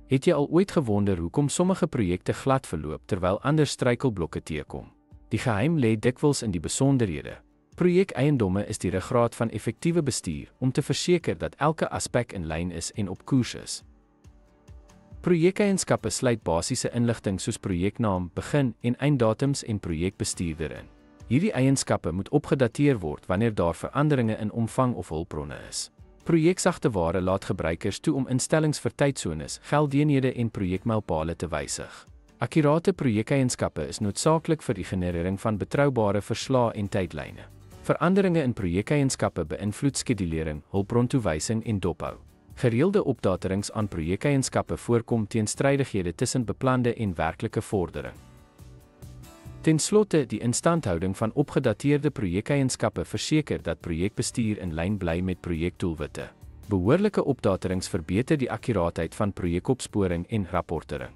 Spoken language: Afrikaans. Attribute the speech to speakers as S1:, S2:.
S1: Het jy al ooit gewonder hoekom sommige projekte glad verloop terwyl ander struikelblokke teekom? Die geheim lê dikwels in die besonderhede. Projekeiendomme is die ruggraat van effektiewe bestuur om te verseker dat elke aspek in lyn is en op koers is. Projekeienskappe sluit basiese inligting soos projeknaam, begin- en einddatums en projekbestuurder in. Hierdie eienskappe moet opgedateer word wanneer daar veranderinge in omvang of hulpbronne is. Projeksagteware laat gebruikers toe om instellings vir tydsones, geldeenhede en projekmylpale te wysig. Akkurate projekeienskappe is noodsaaklik vir die generering van betroubare verslae en tydlyne. Veranderinge in projekeienskappe beïnvloed skedulering, hulpbrontoewysing en dophou. Gereelde opdaterings aan projekeienskappe voorkom teenstrydighede tussen beplande en werklike vordering. Ten slotte, die instandhouding van opgedateerde projekeienskappe verseker dat projekbestuur in lyn bly met projekdoelwitte. Behoorlike opdaterings verbeter die akkuraatheid van projekopsporing en rapportering.